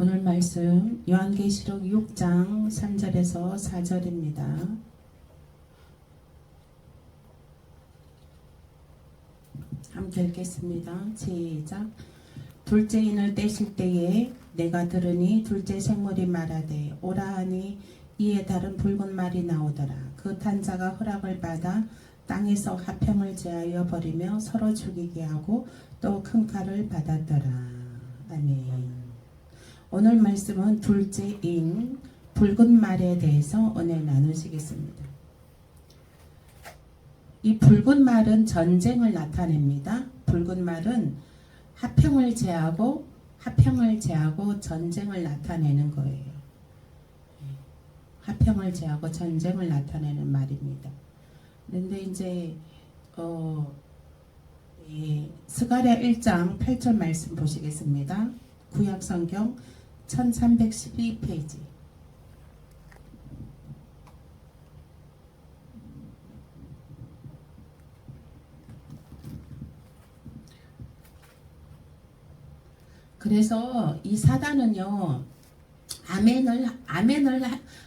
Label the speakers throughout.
Speaker 1: 오늘 말씀 요한계시록 6장 3절에서 4절입니다. 함께 읽겠습니다. 시작. 둘째 인을 떼실 때에 내가 들으니 둘째 생물이 말하되 오라 하니 이에 다른 붉은 말이 나오더라. 그 탄자가 허락을 받아 땅에서 화평을 제하여 버리며 서로 죽이게 하고 또 큰 칼을 받았더라. 아멘. 오늘 말씀은 둘째 인 붉은 말에 대해서 오늘 나누시겠습니다. 이 붉은 말은 전쟁을 나타냅니다. 붉은 말은 화평을 제하고 전쟁을 나타내는 거예요. 화평을 제하고 전쟁을 나타내는 말입니다. 그런데 이제 스가랴 1장 8절 말씀 보시겠습니다. 구약성경 1312페이지. 그래서 이 사단은요, 아멘을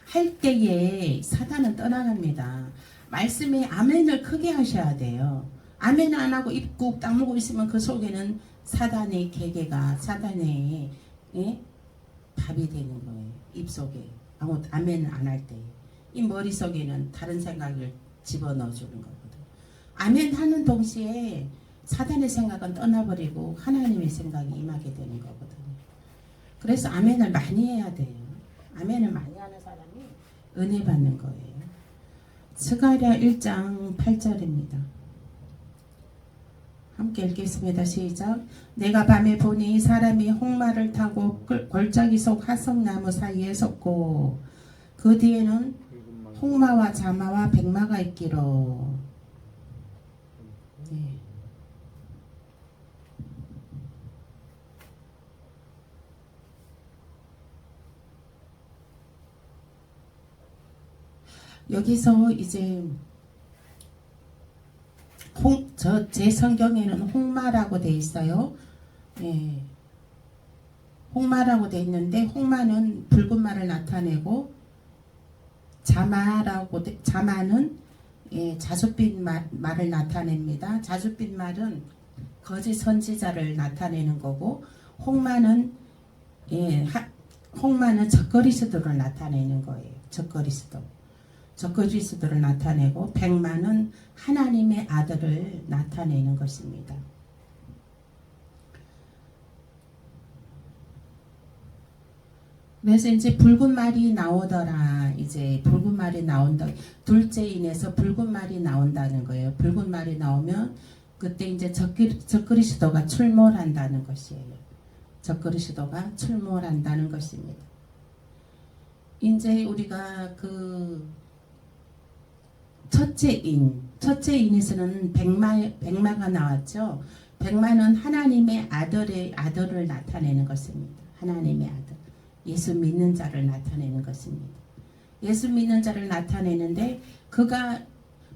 Speaker 1: 할 때에 사단은 떠나갑니다. 말씀에 아멘을 크게 하셔야 돼요. 아멘 안 하고 입 꾹 다물고 있으면 그 속에는 사단의 계계가 사단의 밥이 되는 거예요. 입속에 아무 아멘 안 할 때 이 머릿속에는 다른 생각을 집어넣어 주는 거거든. 아멘 하는 동시에 사단의 생각은 떠나버리고 하나님의 생각이 임하게 되는 거거든요. 그래서 아멘을 많이 해야 돼요. 아멘을 많이 하는 사람이 은혜 받는 거예요. 스가랴 1장 8절입니다. 함께 읽겠습니다. 시작. 내가 밤에 보니 사람이 홍마를 타고 골짜기 속 화석나무 사이에 섰고 그 뒤에는 홍마와 자마와 백마가 있기로. 네. 여기서 이제 제 성경에는 홍마라고 돼 있어요. 예. 홍마라고 돼 있는데 홍마는 붉은 말을 나타내고 자마는 자줏빛 말을 나타냅니다. 자줏빛 말은 거짓 선지자를 나타내는 거고 홍마는 적그리스도를 나타내는 거예요. 적그리스도를 나타내고 백마는 하나님의 아들을 나타내는 것입니다. 그래서 이제 붉은 말이 나오더라. 이제 붉은 말이 나온다. 둘째 인에서 붉은 말이 나온다는 거예요. 붉은 말이 나오면 그때 이제 적그리스도가 출몰한다는 것이에요. 적그리스도가 출몰한다는 것입니다. 이제 우리가 첫째 인에서는 백마가 나왔죠. 백마는 하나님의 아들을 나타내는 것입니다. 하나님의 아들. 예수 믿는 자를 나타내는 것입니다. 예수 믿는 자를 나타내는데 그가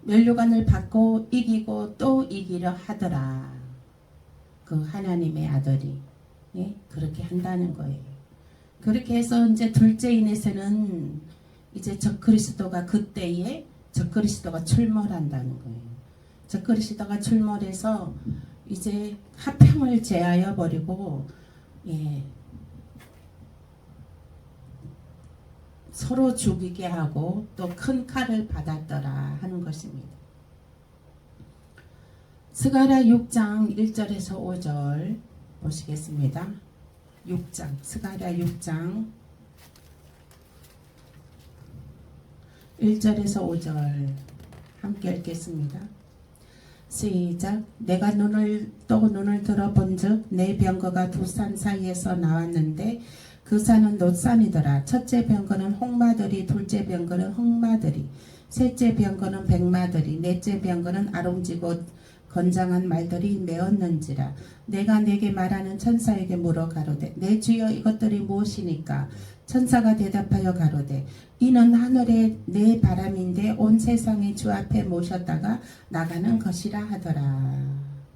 Speaker 1: 면류관을 받고 이기고 또 이기려 하더라. 그 하나님의 아들이 그렇게 한다는 거예요. 그렇게 해서 이제 둘째 인에서는 이제 적그리스도가 그때에 적그리스도가 출몰한다는 거예요. 적그리스도가 출몰해서 이제 화평을 제하여 버리고 서로 죽이게 하고 또 큰 칼을 받았더라 하는 것입니다. 스가랴 6장 1절에서 5절 보시겠습니다. 6장 스가랴 6장 1절에서 5절 함께 읽겠습니다. 시작. 내가 눈을 들어본즉 내 병거가 두 산 사이에서 나왔는데 그 산은 놋산이더라. 첫째 병거는 홍마들이, 둘째 병거는 흑마들이, 셋째 병거는 백마들이, 넷째 병거는 아롱지고 건장한 말들이 메었는지라. 내가 내게 말하는 천사에게 물어 가로되 내 주여 이것들이 무엇이니까? 천사가 대답하여 가로되 이는 하늘의 내 바람인데 온 세상의 주 앞에 모셨다가 나가는 것이라 하더라.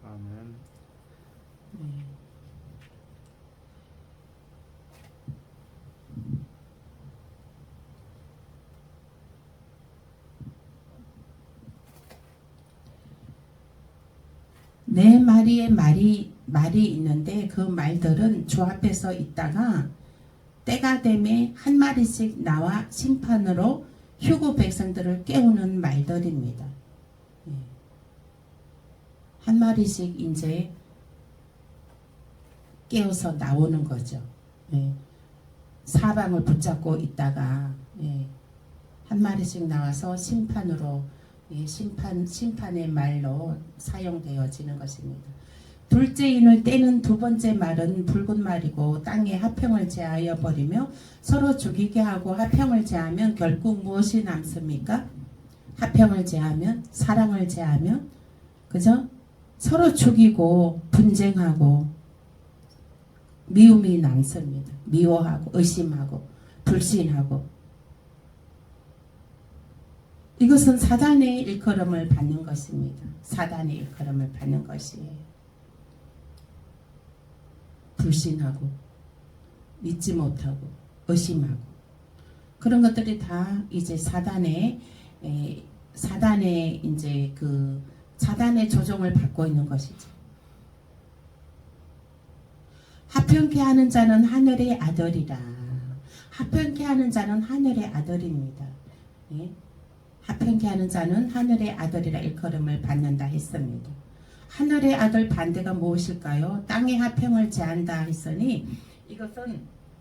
Speaker 1: 아멘. 네 마리의 말이 있는데 그 말들은 주 앞에서 있다가 때가 되면 한 마리씩 나와 심판으로 휴고 백성들을 깨우는 말들입니다. 예. 한 마리씩 이제 깨어서 나오는 거죠. 예. 사방을 붙잡고 있다가 한 마리씩 나와서 심판으로 심판의 말로 사용되어지는 것입니다. 둘째 인을 떼는 두 번째 말은 붉은 말이고 땅에 화평을 제하여 버리며 서로 죽이게 하고 화평을 제하면 결국 무엇이 남습니까? 화평을 제하면 사랑을 제하면 그죠? 서로 죽이고 분쟁하고 미움이 남습니다. 미워하고 의심하고 불신하고 이것은 사단의 일컬음을 받는 것입니다. 사단의 일컬음을 받는 것이에요. 불신하고 믿지 못하고 의심하고 그런 것들이 다 이제 사단의 이제 그 사단의 조종을 받고 있는 것이죠. 화평케 하는 자는 하늘의 아들이라. 화평케 하는 자는 하늘의 아들입니다. 예? 화평케 하는 자는 하늘의 아들이라 일컬음을 받는다 했습니다. 하늘의 아들 반대가 무엇일까요? 땅의 화평을 제한다 했으니 이것은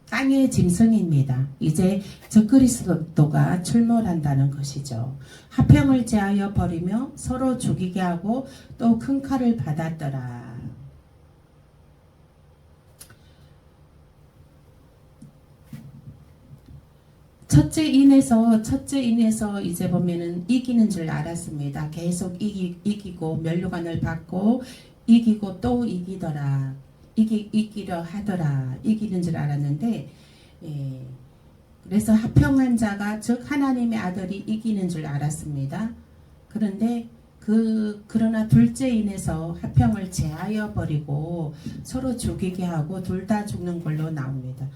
Speaker 1: 땅의 짐승입니다. 이제 적그리스도가 출몰한다는 것이죠. 화평을 제하여 버리며 서로 죽이게 하고 또 큰 칼을 받았더라. 첫째 인에서 이제 보면은 이기는 줄 알았습니다. 계속 이기고 면류관을 받고 이기고 또 이기더라. 이기려 하더라. 이기는 줄 알았는데 그래서 화평한 자가 즉 하나님의 아들이 이기는 줄 알았습니다. 그런데 그러나 둘째 인에서 화평을 제하여 버리고 서로 죽이게 하고 둘 다 죽는 걸로 나옵니다.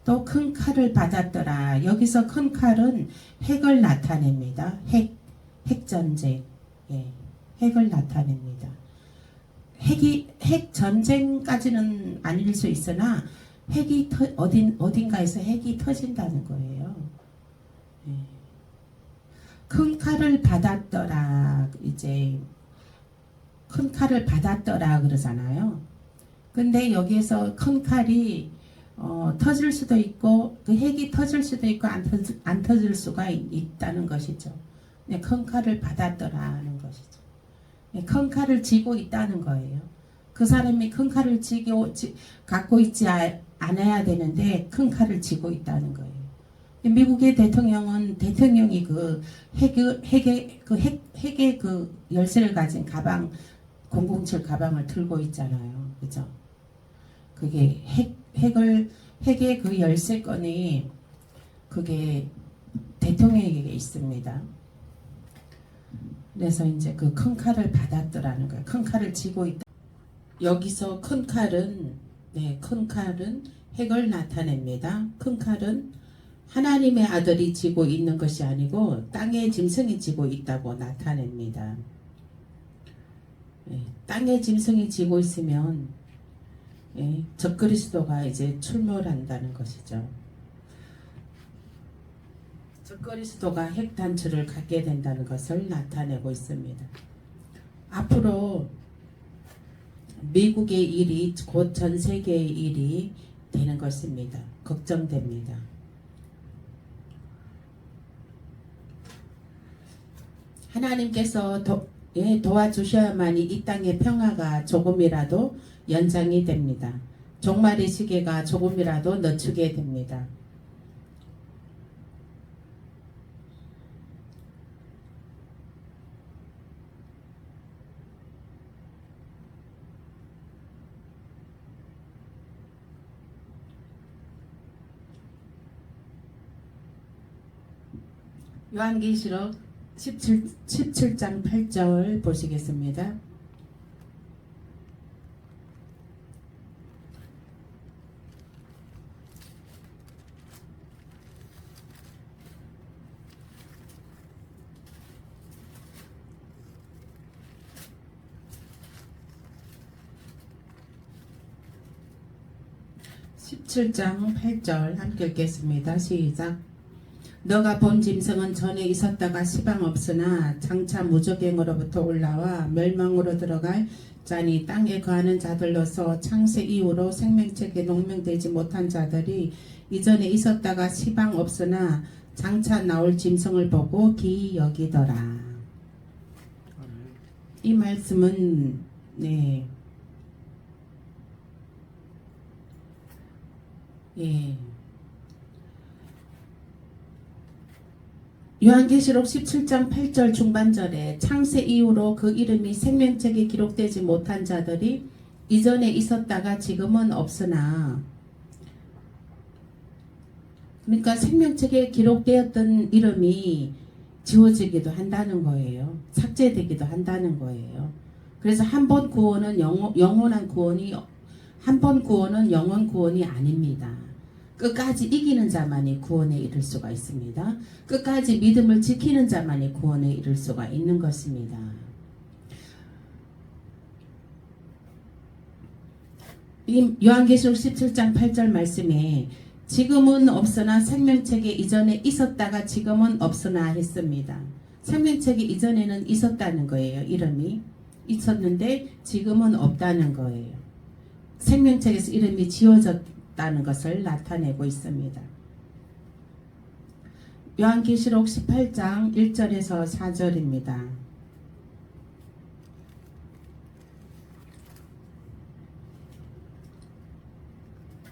Speaker 1: 또 큰 칼을 받았더라. 여기서 큰 칼은 핵을 나타냅니다. 핵전쟁. 핵을 나타냅니다. 핵 전쟁까지는 아닐 수 있으나 핵이 어딘가에서 핵이 터진다는 거예요. 큰 칼을 받았더라. 이제 큰 칼을 받았더라 그러잖아요. 근데 여기에서 큰 칼이 터질 수도 있고 그 핵이 터질 수도 있고 안 터질 수가 있다는 것이죠. 큰 칼을 받았더라는 것이죠. 큰 칼을 쥐고 있다는 거예요. 그 사람이 큰 칼을 갖고 있지 않아야 되는데 큰 칼을 쥐고 있다는 거예요. 미국의 대통령이 그 핵의 그 열쇠를 가진 가방 007 가방을 들고 있잖아요. 그죠? 그게 핵의 그 열쇠권이 그게 대통령에게 있습니다. 그래서 이제 그 큰 칼을 받았더라는 거예요. 큰 칼을 쥐고 있다. 여기서 큰 칼은 핵을 나타냅니다. 큰 칼은 하나님의 아들이 쥐고 있는 것이 아니고 땅의 짐승이 쥐고 있다고 나타냅니다. 땅의 짐승이 쥐고 있으면 적그리스도가 이제 출몰한다는 것이죠. 적그리스도가 핵단추를 갖게 된다는 것을 나타내고 있습니다. 앞으로 미국의 일이 곧 전 세계의 일이 되는 것입니다. 걱정됩니다. 하나님께서 도와주셔야만이 이 땅의 평화가 조금이라도 연장이 됩니다. 종말의 시계가 조금이라도 늦추게 됩니다. 요한계시록 17장 8절 보시겠습니다. 17장 8절 함께 읽겠습니다. 시작. 너가 본 짐승은 전에 있었다가 시방 없으나 장차 무적행으로부터 올라와 멸망으로 들어갈 자니 땅에 거하는 자들로서 창세 이후로 생명책에 농명되지 못한 자들이 이전에 있었다가 시방 없으나 장차 나올 짐승을 보고 기이 여기더라. 이 말씀은 네. 예. 요한계시록 17장 8절 중반절에 창세 이후로 그 이름이 생명책에 기록되지 못한 자들이 이전에 있었다가 지금은 없으나, 그러니까 생명책에 기록되었던 이름이 지워지기도 한다는 거예요. 삭제되기도 한다는 거예요. 그래서 한 번 구원은 영원한 구원이, 한 번 구원은 영원 구원이 아닙니다. 끝까지 이기는 자만이 구원에 이를 수가 있습니다. 끝까지 믿음을 지키는 자만이 구원에 이를 수가 있는 것입니다. 이 요한계시록 17장 8절 말씀에 지금은 없으나 생명책에 이전에 있었다가 지금은 없으나 했습니다. 생명책에 이전에는 있었다는 거예요. 이름이 있었는데 지금은 없다는 거예요. 생명책에서 이름이 지워졌다는 것을 나타내고 있습니다. 요한계시록 18장 1절에서 4절입니다.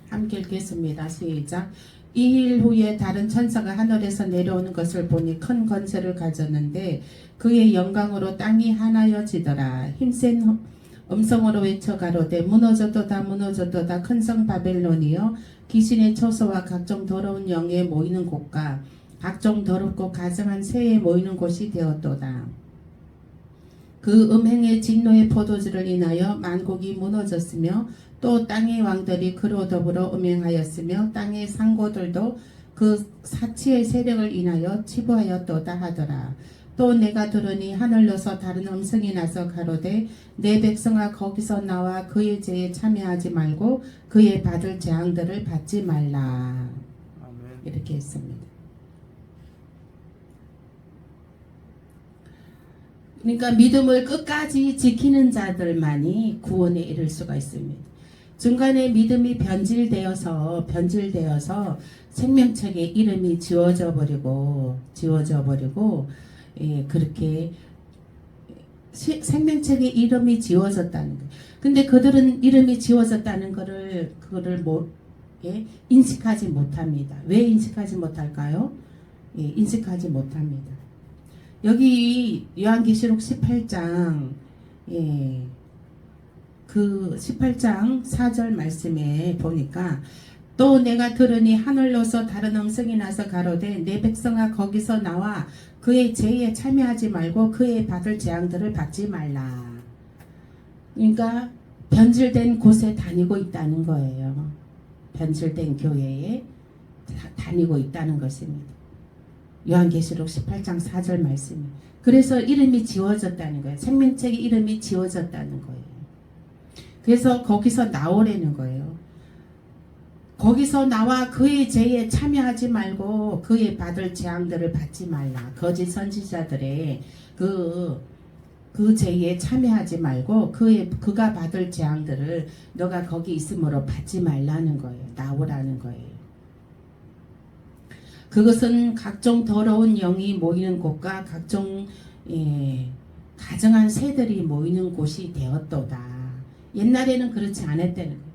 Speaker 1: 함께 읽겠습니다. 시작. 이 일 후에 다른 천사가 하늘에서 내려오는 것을 보니 큰 권세를 가졌는데 그의 영광으로 땅이 하나여지더라. 힘센 음성으로 외쳐 가로되 무너졌도다 무너졌도다 큰 성 바벨론이여 귀신의 처소와 각종 더러운 영에 모이는 곳과 각종 더럽고 가증한 새에 모이는 곳이 되었도다. 그 음행의 진노의 포도주를 인하여 만국이 무너졌으며 또 땅의 왕들이 그로 더불어 음행하였으며 땅의 상고들도 그 사치의 세력을 인하여 치부하였도다 하더라. 또 내가 들으니 하늘로서 다른 음성이 나서 가로되 내 백성아 거기서 나와 그의 죄에 참여하지 말고 그의 받을 재앙들을 받지 말라. 아멘. 이렇게 했습니다. 그러니까 믿음을 끝까지 지키는 자들만이 구원에 이를 수가 있습니다. 중간에 믿음이 변질되어서 생명책에 이름이 지워져 버리고 그렇게 생명책에 이름이 지워졌다는 거예요. 근데 그들은 이름이 지워졌다는 그거를 인식하지 못합니다. 왜 인식하지 못할까요? 인식하지 못합니다. 여기 요한계시록 18장 그 18장 4절 말씀에 보니까 또 내가 들으니 하늘로서 다른 음성이 나서 가로되 내 백성아 거기서 나와 그의 죄에 참여하지 말고 그의 받을 재앙들을 받지 말라. 그러니까 변질된 곳에 다니고 있다는 거예요. 변질된 교회에 다니고 있다는 것입니다. 요한계시록 18장 4절 말씀이. 그래서 이름이 지워졌다는 거예요. 생명책의 이름이 지워졌다는 거예요. 그래서 거기서 나오라는 거예요. 거기서 나와 그의 죄에 참여하지 말고 그의 받을 재앙들을 받지 말라. 거짓 선지자들의 그 죄에 참여하지 말고 그가 받을 재앙들을 너가 거기 있음으로 받지 말라는 거예요. 나오라는 거예요. 그것은 각종 더러운 영이 모이는 곳과 각종 가증한 새들이 모이는 곳이 되었도다. 옛날에는 그렇지 않았다는 거예요.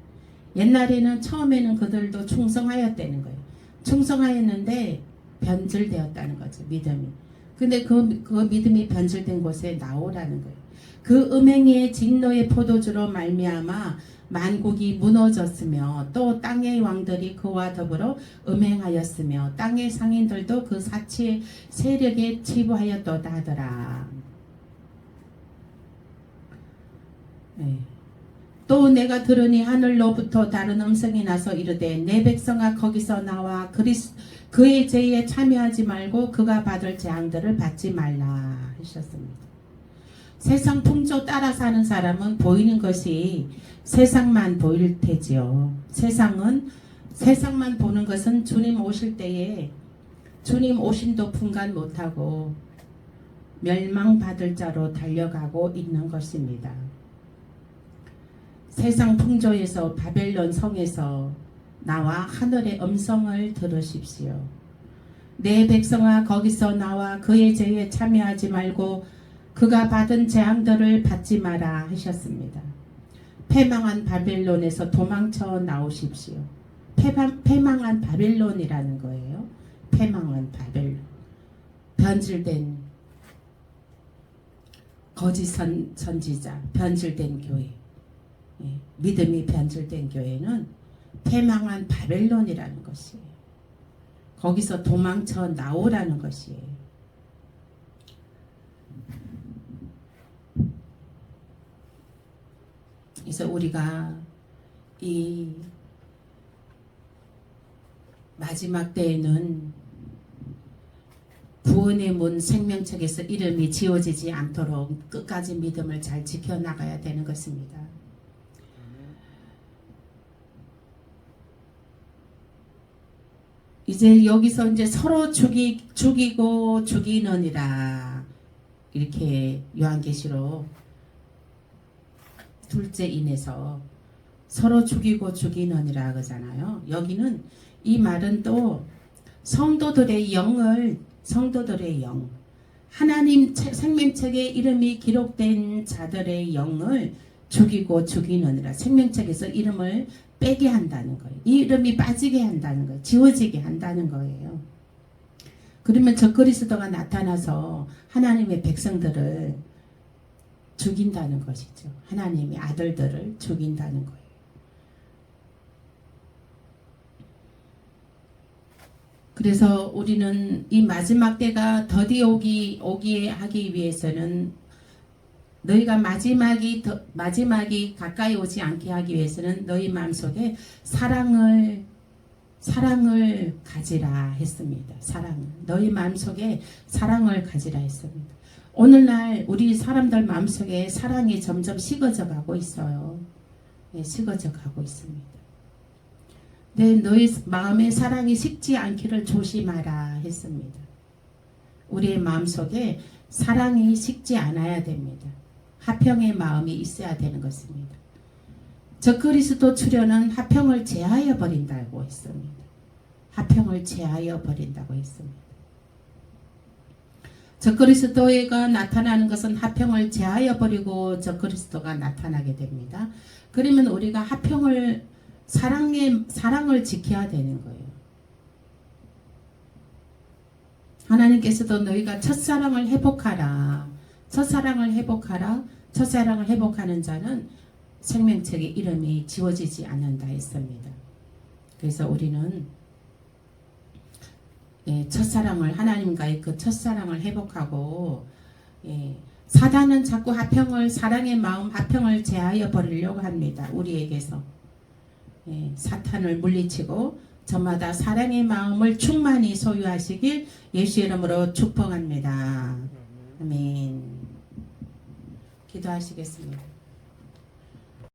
Speaker 1: 옛날에는 처음에는 그들도 충성하였다는 거예요. 충성하였는데 변질되었다는 거죠. 믿음이. 근데 그 믿음이 변질된 곳에 나오라는 거예요. 그 음행의 진노의 포도주로 말미암아 만국이 무너졌으며 또 땅의 왕들이 그와 더불어 음행하였으며 땅의 상인들도 그 사치의 세력에 치부하였도다 하더라. 네. 또 내가 들으니 하늘로부터 다른 음성이 나서 이르되 내 백성아 거기서 나와 그의 죄에 참여하지 말고 그가 받을 재앙들을 받지 말라 하셨습니다. 세상 풍조 따라 사는 사람은 보이는 것이 세상만 보일 테지요. 세상은 세상만 보는 것은 주님 오실 때에 주님 오심도 분간 못하고 멸망받을 자로 달려가고 있는 것입니다. 세상 풍조에서 바벨론 성에서 나와 하늘의 음성을 들으십시오. 내 백성아 거기서 나와 그의 죄에 참여하지 말고 그가 받은 재앙들을 받지 마라 하셨습니다. 패망한 바벨론에서 도망쳐 나오십시오. 패망한 바벨론이라는 거예요. 패망한 바벨론. 변질된 거짓 선지자, 변질된 교회. 예, 믿음이 변질된 교회는 패망한 바벨론이라는 것이에요. 거기서 도망쳐 나오라는 것이에요. 그래서 우리가 이 마지막 때에는 구원의 문 생명책에서 이름이 지워지지 않도록 끝까지 믿음을 잘 지켜나가야 되는 것입니다. 이제 여기서 이제 서로 죽이고 죽이느니라 이렇게 요한계시록 둘째 인에서 서로 죽이고 죽이느니라 그러잖아요. 여기는 이 말은 또 성도들의 영 하나님 생명책에 이름이 기록된 자들의 영을 죽이고 죽이느니라. 생명책에서 이름을 빼게 한다는 거예요. 이 이름이 빠지게 한다는 거예요. 지워지게 한다는 거예요. 그러면 저 그리스도가 나타나서 하나님의 백성들을 죽인다는 것이죠. 하나님의 아들들을 죽인다는 거예요. 그래서 우리는 이 마지막 때가 더디 오기에 하기 위해서는 너희가 마지막이 가까이 오지 않게 하기 위해서는 너희 마음속에 사랑을 가지라 했습니다. 너희 마음속에 사랑을 가지라 했습니다. 오늘날 우리 사람들 마음속에 사랑이 점점 식어져 가고 있어요. 네, 식어져 가고 있습니다. 네, 너희 마음에 사랑이 식지 않기를 조심하라 했습니다. 우리의 마음속에 사랑이 식지 않아야 됩니다. 화평의 마음이 있어야 되는 것입니다. 저 그리스도 출현은 화평을 제하여 버린다고 했습니다. 화평을 제하여 버린다고 했습니다. 저 그리스도가 나타나는 것은 화평을 제하여 버리고 저 그리스도가 나타나게 됩니다. 그러면 우리가 화평을 사랑을 지켜야 되는 거예요. 하나님께서도 너희가 첫사랑을 회복하라. 첫사랑을 회복하는 자는 생명책의 이름이 지워지지 않는다 했습니다. 그래서 우리는 첫사랑을 하나님과의 그 첫사랑을 회복하고 사단은 자꾸 사랑의 마음 화평을 제하여 버리려고 합니다. 우리에게서 사탄을 물리치고 저마다 사랑의 마음을 충만히 소유하시길 예수 이름으로 축복합니다. 아멘. 기도하시겠습니다.